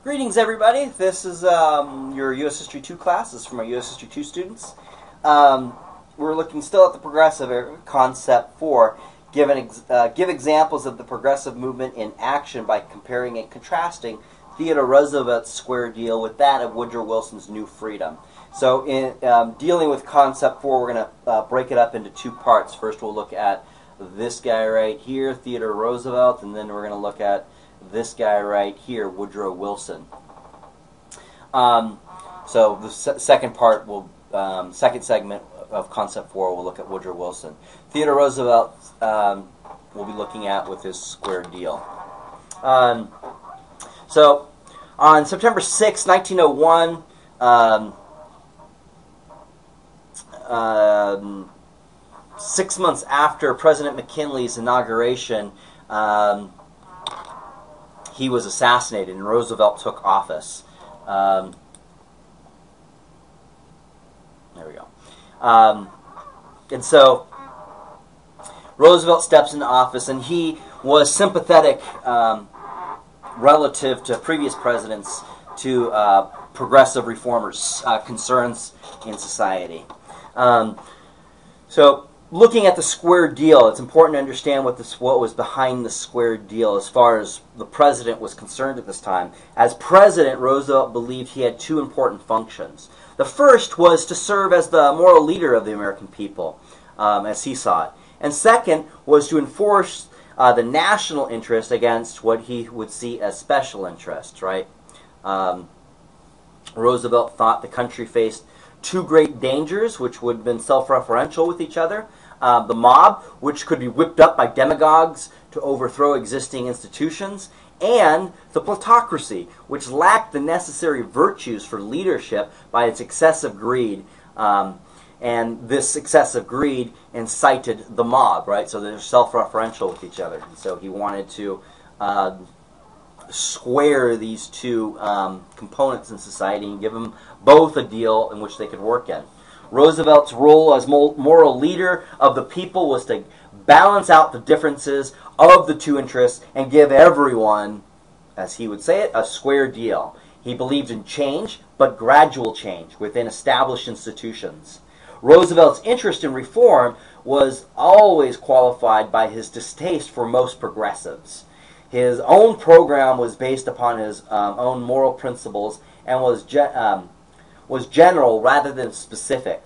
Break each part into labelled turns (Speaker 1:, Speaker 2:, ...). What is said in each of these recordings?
Speaker 1: Greetings, everybody. This is your U.S. History 2 class. This is for my U.S. History 2 students. We're looking still at the progressive concept 4. Give examples of the progressive movement in action by comparing and contrasting Theodore Roosevelt's square deal with that of Woodrow Wilson's New Freedom. So in dealing with concept 4, we're going to break it up into two parts. First, we'll look at this guy right here, Theodore Roosevelt, and then we're going to look at this guy right here, Woodrow Wilson. So the second part will, second segment of concept 4, we'll look at Woodrow Wilson. Theodore Roosevelt we'll be looking at with his square deal. So on September 6, 1901, 6 months after President McKinley's inauguration, he was assassinated and Roosevelt took office. There we go. And so Roosevelt steps into office, and he was sympathetic relative to previous presidents to progressive reformers' concerns in society. So looking at the square deal, it's important to understand what was behind the square deal as far as the president was concerned at this time. As president, Roosevelt believed he had two important functions. The first was to serve as the moral leader of the American people, as he saw it. And second was to enforce the national interest against what he would see as special interests, right? Roosevelt thought the country faced two great dangers, which would have been self-referential with each other. The mob, which could be whipped up by demagogues to overthrow existing institutions, and the plutocracy, which lacked the necessary virtues for leadership by its excessive greed. And this excessive greed incited the mob, right? So they're self-referential with each other. And so he wanted to square these two components in society and give them both a deal in which they could work in. Roosevelt's role as moral leader of the people was to balance out the differences of the two interests and give everyone, as he would say it, a square deal. He believed in change, but gradual change within established institutions. Roosevelt's interest in reform was always qualified by his distaste for most progressives. His own program was based upon his own moral principles and was general rather than specific.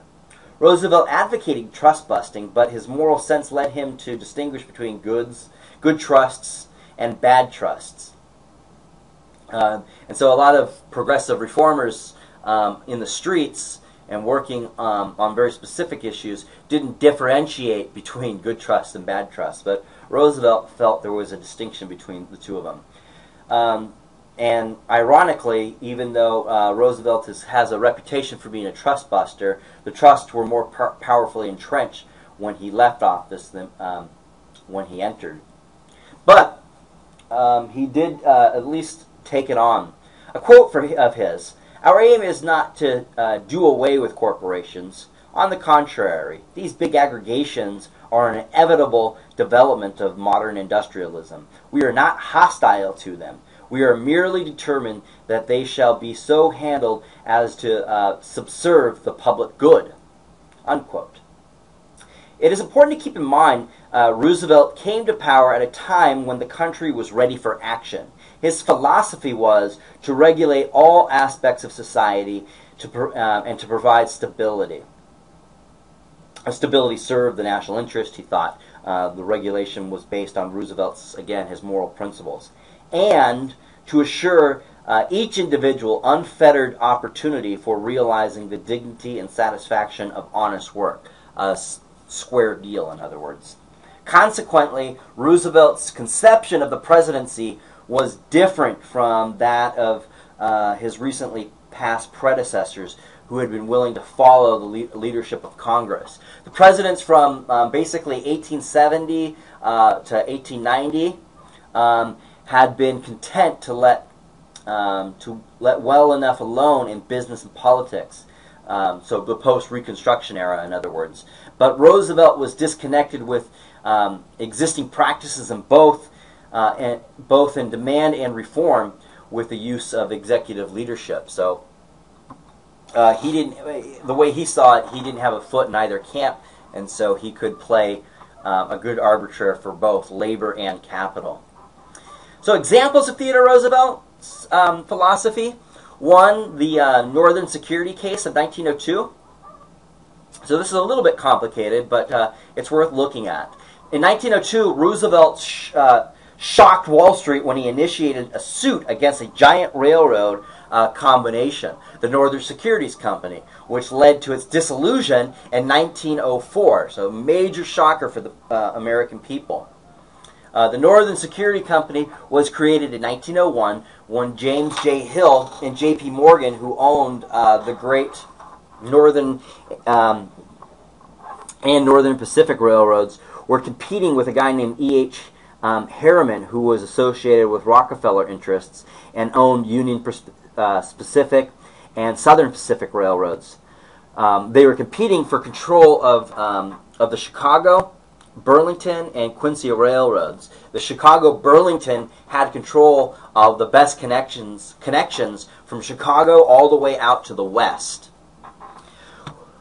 Speaker 1: Roosevelt advocated trust busting, but his moral sense led him to distinguish between good trusts and bad trusts. And so a lot of progressive reformers in the streets and working on very specific issues didn't differentiate between good trusts and bad trusts, but Roosevelt felt there was a distinction between the two of them. And ironically, even though Roosevelt has a reputation for being a trust buster, the trusts were more powerfully entrenched when he left office than when he entered. But he did at least take it on. A quote of his: "Our aim is not to do away with corporations. On the contrary, these big aggregations are an inevitable development of modern industrialism. We are not hostile to them. We are merely determined that they shall be so handled as to subserve the public good." Unquote. It is important to keep in mind Roosevelt came to power at a time when the country was ready for action. His philosophy was to regulate all aspects of society and to provide stability. Stability served the national interest, he thought. The regulation was based on Roosevelt's, again, his moral principles. And to assure each individual unfettered opportunity for realizing the dignity and satisfaction of honest work. A square deal, in other words. Consequently, Roosevelt's conception of the presidency was different from that of his recently past predecessors who had been willing to follow the leadership of Congress. The presidents from basically 1870 to 1890 had been content to let well enough alone in business and politics. So the post-Reconstruction era, in other words. But Roosevelt was disconnected with existing practices in both in demand and reform, with the use of executive leadership. So he didn't, the way he saw it, he didn't have a foot in either camp, and so he could play a good arbiter for both labor and capital. So examples of Theodore Roosevelt's philosophy. One, the Northern Security case of 1902. So this is a little bit complicated, but it's worth looking at. In 1902, Roosevelt shocked Wall Street when he initiated a suit against a giant railroad combination, the Northern Securities Company, which led to its dissolution in 1904. So a major shocker for the American people. The Northern Security Company was created in 1901 when James J. Hill and J.P. Morgan, who owned the great Northern and Northern Pacific railroads, were competing with a guy named E.H. Harriman, who was associated with Rockefeller interests and owned Union Pacific and Southern Pacific railroads. They were competing for control of the Chicago, Burlington, and Quincy railroads. The Chicago-Burlington had control of the best connections from Chicago all the way out to the west.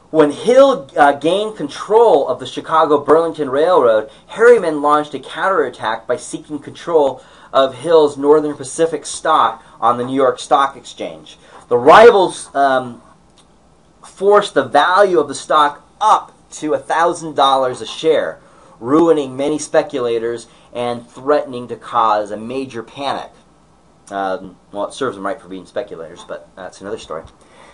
Speaker 1: When Hill gained control of the Chicago-Burlington Railroad, Harriman launched a counterattack by seeking control of Hill's Northern Pacific stock on the New York Stock Exchange. The rivals forced the value of the stock up to $1,000 a share, ruining many speculators and threatening to cause a major panic. Well, it serves them right for being speculators, but that's another story.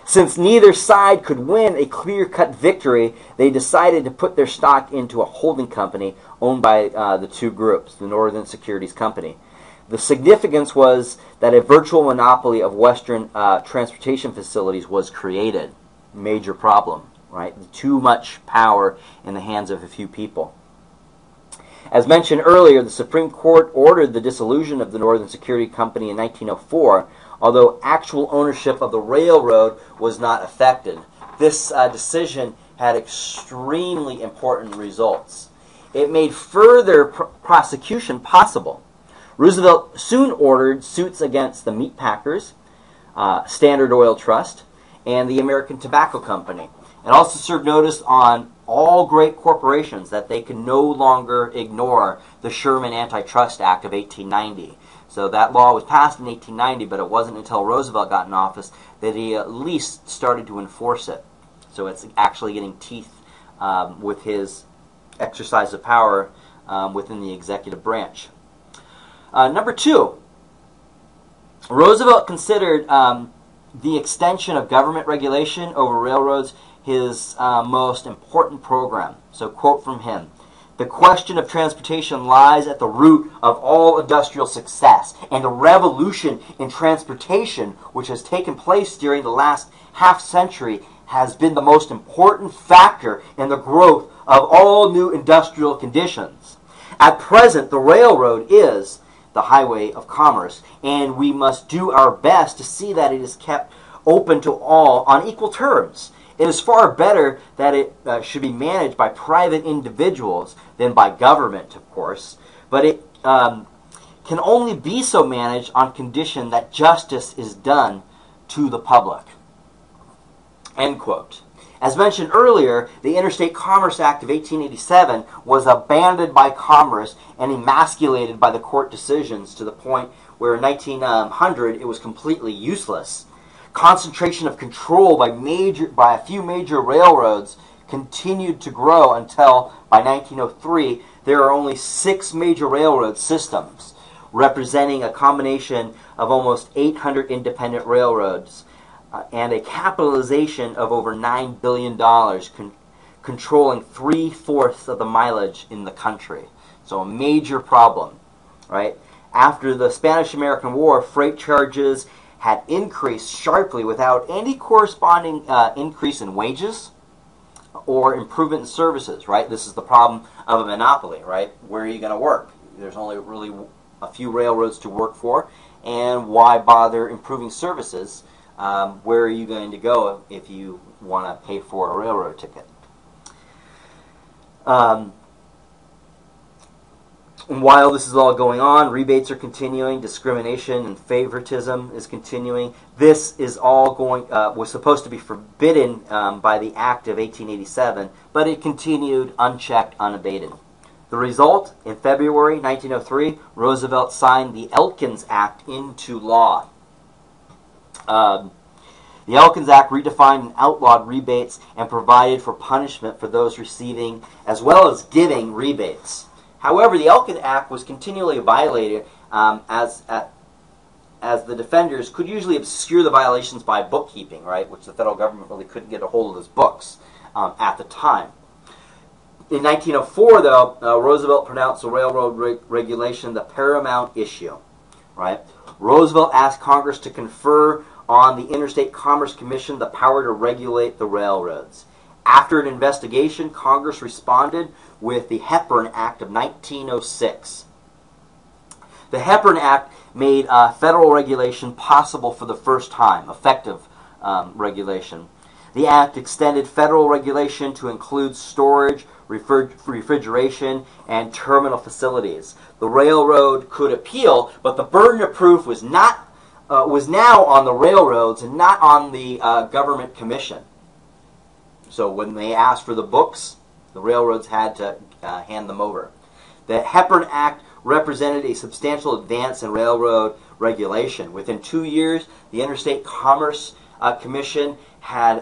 Speaker 1: Since neither side could win a clear-cut victory, they decided to put their stock into a holding company owned by the two groups, the Northern Securities Company. The significance was that a virtual monopoly of Western transportation facilities was created. Major problem, right? Too much power in the hands of a few people. As mentioned earlier, the Supreme Court ordered the dissolution of the Northern Security Company in 1904, although actual ownership of the railroad was not affected. This decision had extremely important results. It made further prosecution possible. Roosevelt soon ordered suits against the meat packers, Standard Oil Trust, and the American Tobacco Company. It also served notice on all great corporations that they could no longer ignore the Sherman Antitrust Act of 1890. So that law was passed in 1890, but it wasn't until Roosevelt got in office that he at least started to enforce it. So it's actually getting teeth with his exercise of power within the executive branch. Number two, Roosevelt considered the extension of government regulation over railroads his most important program. So, quote from him, "The question of transportation lies at the root of all industrial success, and the revolution in transportation which has taken place during the last half-century has been the most important factor in the growth of all new industrial conditions. At present, the railroad is the highway of commerce, and we must do our best to see that it is kept open to all on equal terms. It is far better that it should be managed by private individuals than by government, of course, but it can only be so managed on condition that justice is done to the public." End quote. As mentioned earlier, the Interstate Commerce Act of 1887 was abandoned by Congress and emasculated by the court decisions to the point where in 1900 it was completely useless. Concentration of control by a few major railroads continued to grow until by 1903 there are only 6 major railroad systems, representing a combination of almost 800 independent railroads and a capitalization of over $9 billion, controlling 3/4 of the mileage in the country. So a major problem, right? After the Spanish-American War, freight charges had increased sharply without any corresponding increase in wages or improvement in services, right? This is the problem of a monopoly, right? Where are you going to work? There's only really a few railroads to work for, and why bother improving services? Where are you going to go if you want to pay for a railroad ticket? And while this is all going on, rebates are continuing, discrimination and favoritism is continuing. This is all going was supposed to be forbidden by the Act of 1887, but it continued unchecked, unabated. The result, in February 1903, Roosevelt signed the Elkins Act into law. The Elkins Act redefined and outlawed rebates and provided for punishment for those receiving as well as giving rebates. However, the Elkins Act was continually violated as the defenders could usually obscure the violations by bookkeeping, right, which the federal government really couldn't get a hold of those books at the time. In 1904, though, Roosevelt pronounced the railroad regulation the paramount issue, right? Roosevelt asked Congress to confer on the Interstate Commerce Commission the power to regulate the railroads. After an investigation, Congress responded with the Hepburn Act of 1906. The Hepburn Act made federal regulation possible for the first time, effective regulation. The Act extended federal regulation to include storage, refrigeration, and terminal facilities. The railroad could appeal, but the burden of proof was now on the railroads and not on the government commission. So when they asked for the books, the railroads had to hand them over. The Hepburn Act represented a substantial advance in railroad regulation. Within 2 years, the Interstate Commerce Commission had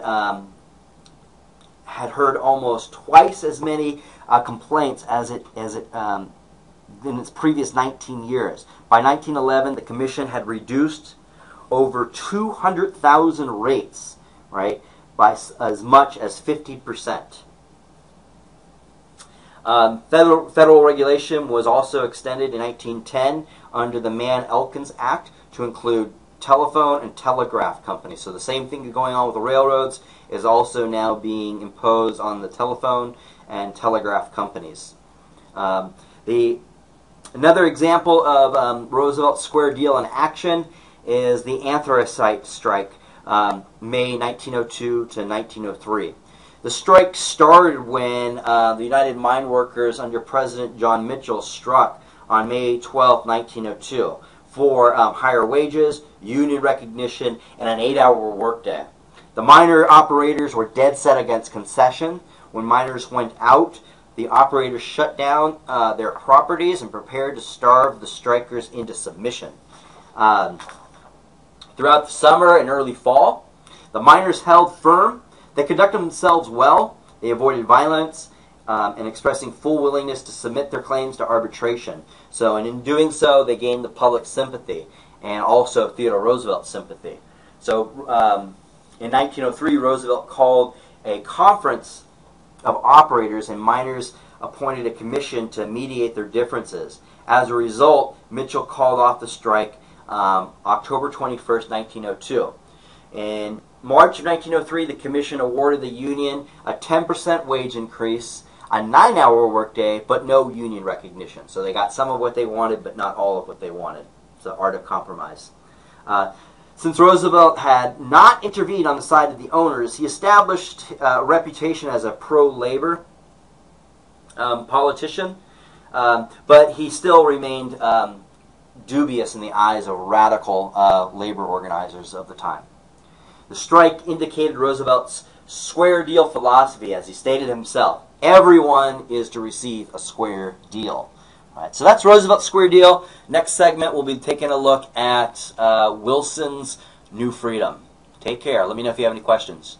Speaker 1: heard almost twice as many complaints as it in its previous 19 years. By 1911, the commission had reduced over 200,000 rates, right, by as much as 50%. Federal regulation was also extended in 1910 under the Mann-Elkins Act to include telephone and telegraph companies. So the same thing going on with the railroads is also now being imposed on the telephone and telegraph companies. Another example of Roosevelt's square deal in action is the anthracite strike, May 1902 to 1903. The strike started when the United Mine Workers under President John Mitchell struck on May 12, 1902 for higher wages, union recognition, and an 8-hour workday. The miner operators were dead set against concession. When miners went out, the operators shut down their properties and prepared to starve the strikers into submission. Throughout the summer and early fall, the miners held firm. They conducted themselves well. They avoided violence and expressing full willingness to submit their claims to arbitration. So, and in doing so, they gained the public sympathy and also Theodore Roosevelt's sympathy. So, in 1903, Roosevelt called a conference of operators, and miners appointed a commission to mediate their differences. As a result, Mitchell called off the strike October 21st, 1902. In March of 1903, the commission awarded the union a 10% wage increase, a 9-hour workday, but no union recognition. So they got some of what they wanted, but not all of what they wanted. It's the art of compromise. Since Roosevelt had not intervened on the side of the owners, he established a reputation as a pro-labor politician, but he still remained dubious in the eyes of radical labor organizers of the time. The strike indicated Roosevelt's square deal philosophy, as he stated himself. Everyone is to receive a square deal. Right, so that's Roosevelt's square deal. Next segment, we'll be taking a look at Wilson's New Freedom. Take care. Let me know if you have any questions.